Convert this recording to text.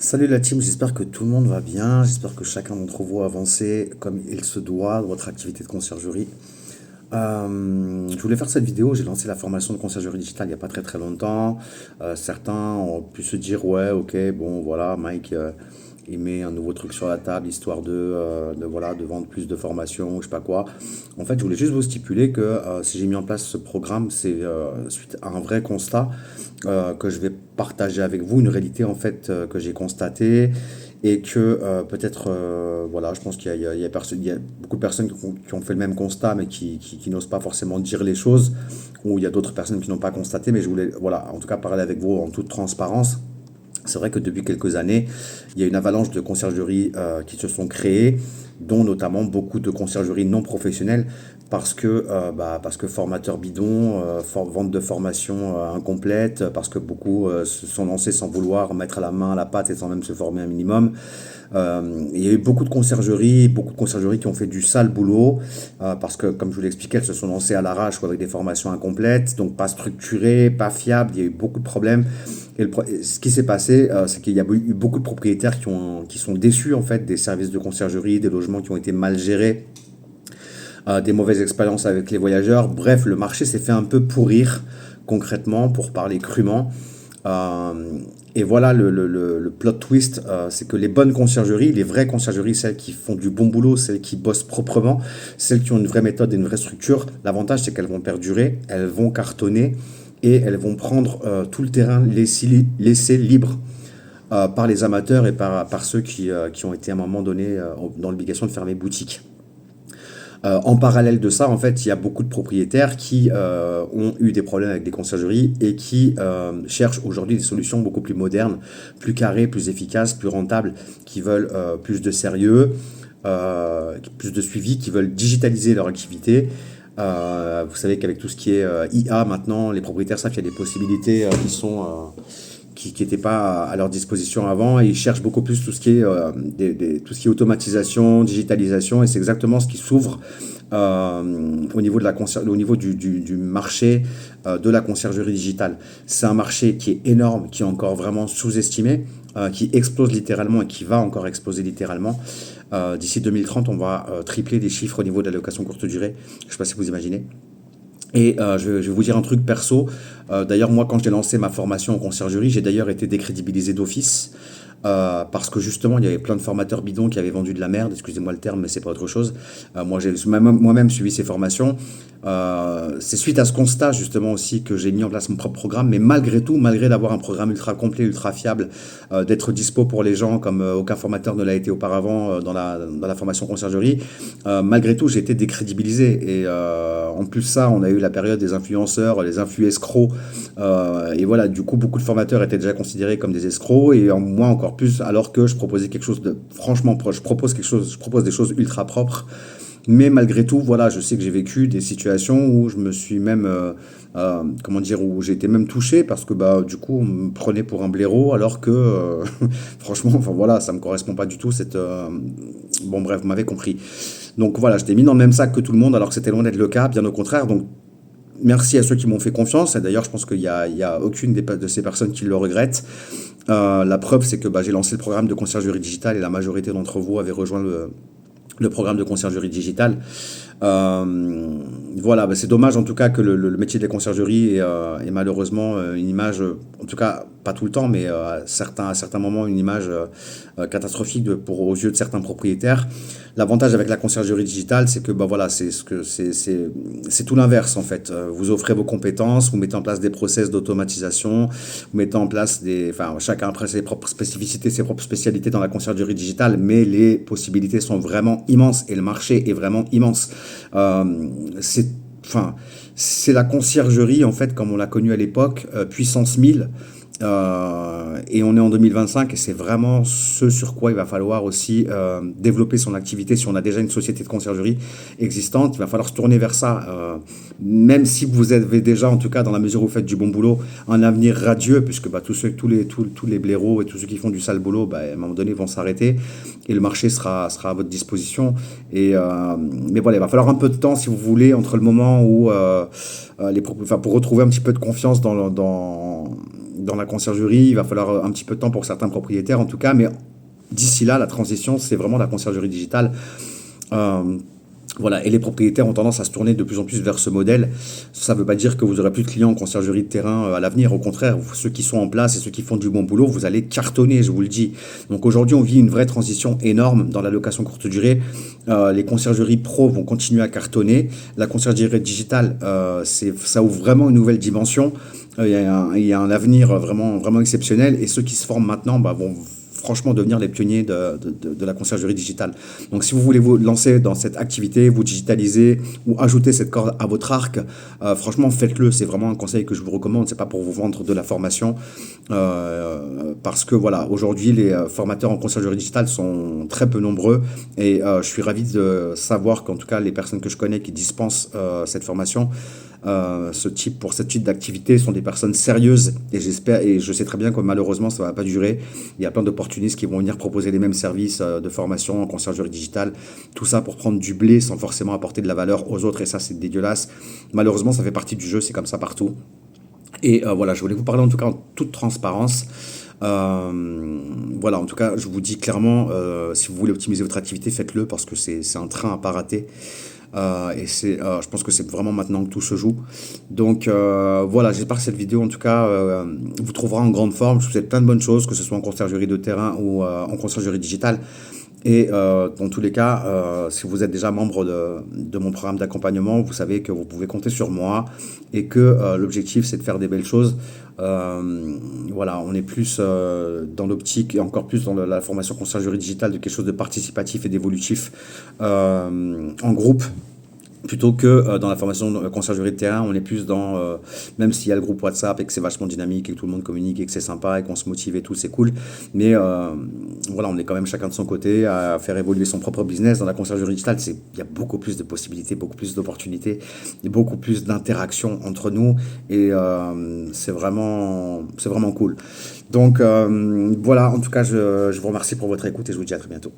Salut la team, j'espère que tout le monde va bien, j'espère que chacun d'entre vous a avancé comme il se doit dans votre activité de conciergerie. Je voulais faire cette vidéo, j'ai lancé la formation de conciergerie digitale il n'y a pas très très longtemps. Certains ont pu se dire ouais ok bon voilà Mike il met un nouveau truc sur la table histoire voilà, de vendre plus de formations, je sais pas quoi. En fait je voulais juste vous stipuler que si j'ai mis en place ce programme c'est suite à un vrai constat que je vais partager avec vous, une réalité en fait que j'ai constatée et que peut-être, voilà, je pense qu'il y a, il y a beaucoup de personnes qui ont fait le même constat, mais qui n'osent pas forcément dire les choses, ou il y a d'autres personnes qui n'ont pas constaté, mais je voulais, voilà, en tout cas parler avec vous en toute transparence. C'est vrai que depuis quelques années, il y a une avalanche de conciergeries qui se sont créées, dont notamment beaucoup de conciergeries non professionnelles, parce que formateurs bidons, vente de formation incomplète, parce que beaucoup se sont lancés sans vouloir mettre la main à la pâte et sans même se former un minimum. Il y a eu beaucoup de conciergeries qui ont fait du sale boulot, parce que, comme je vous l'expliquais, elles se sont lancées à l'arrache ou avec des formations incomplètes, donc pas structurées, pas fiables, il y a eu beaucoup de problèmes. Ce qui s'est passé, c'est qu'il y a eu beaucoup de propriétaires qui sont déçus en fait des services de conciergerie, des logements qui ont été mal gérés, des mauvaises expériences avec les voyageurs. Bref, le marché s'est fait un peu pourrir concrètement, pour parler crûment. Euh, et voilà le plot twist, c'est que les bonnes conciergeries, les vraies conciergeries, celles qui font du bon boulot, celles qui bossent proprement, celles qui ont une vraie méthode et une vraie structure, l'avantage c'est qu'elles vont perdurer, elles vont cartonner et elles vont prendre tout le terrain laissé libre par les amateurs et par ceux qui ont été à un moment donné dans l'obligation de fermer boutique. En parallèle de ça, en fait, il y a beaucoup de propriétaires qui ont eu des problèmes avec des conciergeries et qui cherchent aujourd'hui des solutions beaucoup plus modernes, plus carrées, plus efficaces, plus rentables, qui veulent plus de sérieux, plus de suivi, qui veulent digitaliser leur activité. Vous savez qu'avec tout ce qui est IA maintenant, les propriétaires savent qu'il y a des possibilités qui n'étaient pas à leur disposition avant, et ils cherchent beaucoup plus tout ce qui est, tout ce qui est automatisation, digitalisation, et c'est exactement ce qui s'ouvre au niveau, au niveau du marché de la conciergerie digitale. C'est un marché qui est énorme, qui est encore vraiment sous-estimé, qui explose littéralement et qui va encore exploser littéralement. D'ici 2030, on va tripler les chiffres au niveau de la location courte durée. Je ne sais pas si vous imaginez. Et je vais vous dire un truc perso. D'ailleurs, moi, quand j'ai lancé ma formation en conciergerie, j'ai d'ailleurs été décrédibilisé d'office. Parce que justement, il y avait plein de formateurs bidons qui avaient vendu de la merde, excusez-moi le terme, mais c'est pas autre chose. Moi, j'ai moi-même suivi ces formations. C'est suite à ce constat, justement, aussi, que j'ai mis en place mon propre programme. Mais malgré tout, malgré d'avoir un programme ultra complet, ultra fiable, d'être dispo pour les gens comme aucun formateur ne l'a été auparavant dans la formation conciergerie, malgré tout, j'ai été décrédibilisé. Et en plus, ça, on a eu la période des influenceurs, les influx escrocs. Et voilà, du coup, beaucoup de formateurs étaient déjà considérés comme des escrocs, et moi encore plus, alors que je proposais quelque chose de franchement proche. Je propose des choses ultra propres. Mais malgré tout, voilà, je sais que j'ai vécu des situations où je me suis même, comment dire, où j'ai été même touché parce que bah, du coup, on me prenait pour un blaireau alors que, franchement, enfin voilà, ça me correspond pas du tout. Bon, bref, vous m'avez compris. Donc voilà, je t'ai mis dans le même sac que tout le monde alors que c'était loin d'être le cas, bien au contraire. Donc merci à ceux qui m'ont fait confiance. Et d'ailleurs, je pense il y a aucune de ces personnes qui le regrettent. La preuve, c'est que bah, j'ai lancé le programme de conciergerie digitale et la majorité d'entre vous avaient rejoint le programme de conciergerie digitale. Voilà, bah, c'est dommage en tout cas que le métier de la conciergerie est malheureusement une image, en tout cas pas tout le temps, mais à certains moments, une image catastrophique aux yeux de certains propriétaires. L'avantage avec la conciergerie digitale, c'est que bah, voilà, c'est tout l'inverse en fait. Vous offrez vos compétences, vous mettez en place des process d'automatisation, vous mettez en place enfin, chacun après ses propres spécificités, ses propres spécialités dans la conciergerie digitale, mais les possibilités sont vraiment immenses et le marché est vraiment immense. Euh, c'est, enfin, c'est la conciergerie, en fait, comme on l'a connue à l'époque, puissance 1000. Et on est en 2025 et c'est vraiment ce sur quoi il va falloir aussi développer son activité. Si on a déjà une société de conciergerie existante, il va falloir se tourner vers ça. Même si vous avez déjà, en tout cas dans la mesure où vous faites du bon boulot, un avenir radieux, puisque bah, tous les blaireaux et tous ceux qui font du sale boulot, bah, à un moment donné, vont s'arrêter et le marché sera à votre disposition. Mais voilà, il va falloir un peu de temps si vous voulez entre le moment où enfin, pour retrouver un petit peu de confiance dans la conciergerie. Il va falloir un petit peu de temps pour certains propriétaires en tout cas, mais d'ici là, la transition, c'est vraiment la conciergerie digitale. Euh, voilà, et les propriétaires ont tendance à se tourner de plus en plus vers ce modèle. Ça ne veut pas dire que vous aurez plus de clients en conciergerie de terrain à l'avenir. Au contraire, ceux qui sont en place et ceux qui font du bon boulot, vous allez cartonner, je vous le dis. Donc aujourd'hui, on vit une vraie transition énorme dans la location courte durée. Les conciergeries pro vont continuer à cartonner. La conciergerie digitale, ça ouvre vraiment une nouvelle dimension. Il y a un avenir vraiment, vraiment exceptionnel. Et ceux qui se forment maintenant vont franchement devenir les pionniers de la conciergerie digitale. Donc si vous voulez vous lancer dans cette activité, vous digitaliser ou ajouter cette corde à votre arc, franchement faites-le. C'est vraiment un conseil que je vous recommande. C'est pas pour vous vendre de la formation, parce que voilà, aujourd'hui les formateurs en conciergerie digitale sont très peu nombreux et je suis ravi de savoir qu'en tout cas les personnes que je connais qui dispensent cette formation, pour ce type d'activité sont des personnes sérieuses et j'espère et je sais très bien que malheureusement ça va pas durer. Il y a plein d'opportunistes qui vont venir proposer les mêmes services de formation en conciergerie digitale, tout ça pour prendre du blé sans forcément apporter de la valeur aux autres et ça c'est dégueulasse. Malheureusement ça fait partie du jeu, c'est comme ça partout. Et voilà, je voulais vous parler en tout cas en toute transparence. Voilà, en tout cas, je vous dis clairement, si vous voulez optimiser votre activité, faites-le parce que c'est un train à pas rater. Je pense que c'est vraiment maintenant que tout se joue. Donc voilà, j'espère que cette vidéo, en tout cas, vous trouvera en grande forme. Je vous souhaite plein de bonnes choses, que ce soit en conciergerie de terrain ou en conciergerie digitale. Et dans tous les cas, si vous êtes déjà membre de mon programme d'accompagnement, vous savez que vous pouvez compter sur moi et que l'objectif, c'est de faire des belles choses. Voilà, on est plus dans l'optique et encore plus dans la formation conciergerie digitale de quelque chose de participatif et d'évolutif en groupe. Plutôt que dans la formation de conciergerie de terrain, on est plus dans, même s'il y a le groupe WhatsApp et que c'est vachement dynamique et que tout le monde communique et que c'est sympa et qu'on se motive et tout, c'est cool. Mais voilà, on est quand même chacun de son côté à faire évoluer son propre business. Dans la conciergerie digitale, il y a beaucoup plus de possibilités, beaucoup plus d'opportunités, et beaucoup plus d'interactions entre nous et c'est vraiment cool. Donc voilà, en tout cas, je vous remercie pour votre écoute et je vous dis à très bientôt.